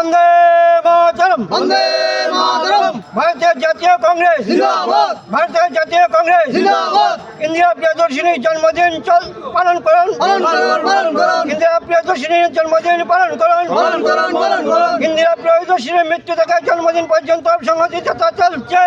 বন্দে মাতরম, বন্দে মাতরম, ভারতের জাতীয় কংগ্রেস জিন্দাবাদ, ভারতের জাতীয় কংগ্রেস জিন্দাবাদ, ইন্দিরা প্রিয়দর্শিনীর জন্মদিন পালন করুন, পালন করুন, ইন্দিরা প্রিয়দর্শিনীর জন্মদিন পালন করুন, পালন করুন, ইন্দিরা প্রিয়দর্শিনীর মৃত্যু থেকে জন্মদিন পর্যন্ত সংহতি যাত্রা চলছে।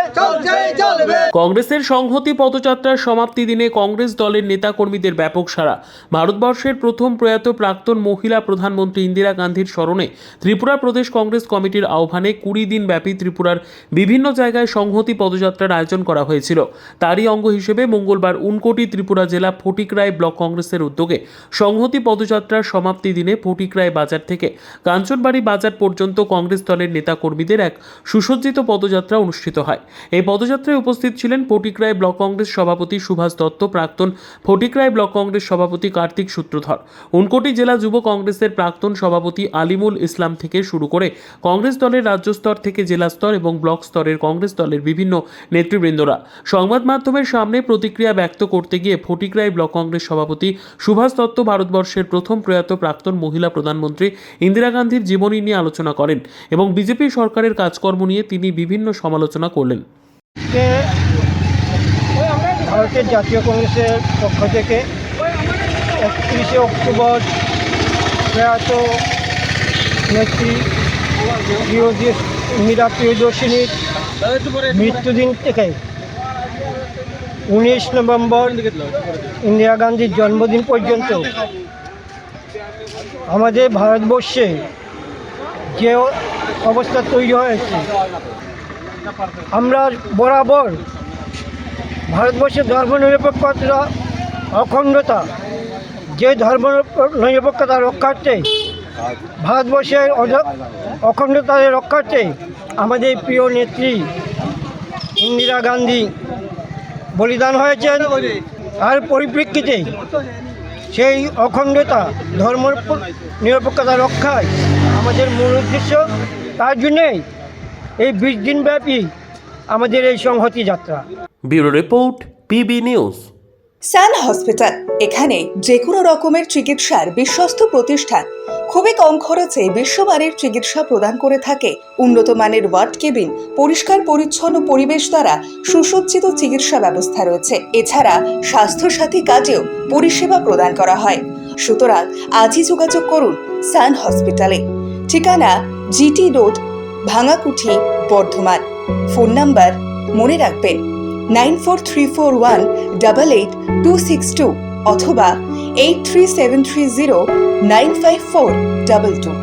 চলবে। কংগ্রেসের সংহতি পদযাত্রার সমাপ্তি দিনে কংগ্রেস দলের নেতাকর্মীদের ব্যাপক সাড়া। ভারতবর্ষের প্রথম প্রয়াত প্রাক্তন মহিলা প্রধানমন্ত্রী ইন্দিরা গান্ধীর স্মরণে ত্রিপুরা প্রদেশ কংগ্রেস কমিটির আহ্বানে 20 দিন ব্যাপী ত্রিপুরার বিভিন্ন জায়গায় সংহতি পদযাত্রার আয়োজন করা হয়েছিল। তারই অঙ্গ হিসেবে মঙ্গলবার উনকোটি ত্রিপুরা জেলা ফটিকরায় ব্লক কংগ্রেসের উদ্যোগে সংহতি পদযাত্রার সমাপ্তি দিনে ফটিকরায় বাজার থেকে কাঞ্চনবাড়ি বাজার পর্যন্ত কংগ্রেস দলের নেতাকর্মীদের এক সুসজ্জিত পদযাত্রা অনুষ্ঠিত হয়। এই পদযাত্রায় উপস্থিত ছিলেন ফটিকরায় ব্লক কংগ্রেস সভাপতি সুভাষ দত্ত, প্রাক্তন ফটিকরায় ব্লক কংগ্রেস সভাপতি কার্তিক সূত্রধর, উনকোটি জেলা যুব কংগ্রেসের প্রাক্তন সভাপতি আলিমুল ইসলাম থেকে শুরু করে কংগ্রেস দলের রাজ্য স্তর থেকে জেলা স্তর এবং ব্লক স্তরের কংগ্রেস দলের বিভিন্ন নেতৃবৃন্দরা। সংবাদ মাধ্যমের সামনে প্রতিক্রিয়া ব্যক্ত করতে গিয়ে ফটিকরায় ব্লক কংগ্রেস সভাপতি সুভাষ দত্ত ভারতবর্ষের প্রথম প্রয়াত প্রাক্তন মহিলা প্রধানমন্ত্রী ইন্দিরা গান্ধীর জীবনী নিয়ে আলোচনা করেন এবং বিজেপি সরকারের কাজকর্ম নিয়ে তিনি বিভিন্ন সমালোচনা করলেন। যে ভারতের জাতীয় কংগ্রেসের পক্ষ থেকে 31শে অক্টোবর প্রয়াত নেত্রী ইন্দিরা প্রিয়দর্শিনীর মৃত্যুদিন থেকে 19 নভেম্বর ইন্দিরা গান্ধীর জন্মদিন পর্যন্ত আমাদের ভারতবর্ষে যে অবস্থা তৈরি হয়েছে, আমরা বরাবর ভারতবর্ষের ধর্মনিরপেক্ষতা, অখণ্ডতা, যে ধর্ম নিরপেক্ষতা রক্ষার্থে, ভারতবর্ষের অখণ্ডতা রক্ষার্থে আমাদের প্রিয় নেত্রী ইন্দিরা গান্ধী বলিদান হয়েছেন। আর পরিপ্রেক্ষিতে সেই অখণ্ডতা, ধর্ম নিরপেক্ষতা রক্ষায় আমাদের মূল উদ্দেশ্য। তার জন্যেই এই 20 দিনব্যাপী আমাদের এই সংহতি যাত্রা। Bureau report, PB news. Sun hospital, এখানে যে কোনো রকমের চিকিৎসার বিশ্বস্ত প্রতিষ্ঠান। খুবই কম খরচে বিশ্বমানের চিকিৎসা প্রদান করে থাকে। উন্নত মানের ওয়ার্ড কেবিন, পরিষ্কার পরিচ্ছন্ন পরিবেশ দ্বারা সুসজ্জিত চিকিৎসা ব্যবস্থা রয়েছে। এছাড়া স্বাস্থ্যসাথী কাজেও পরিষেবা প্রদান করা হয়। সুতরাং আজই যোগাযোগ করুন সান হসপিটালে। ঠিকানা GT road, Bhangakuthi, Bardhaman. Phone number মনে রাখবেন 9434188262 অথবা 83730954222।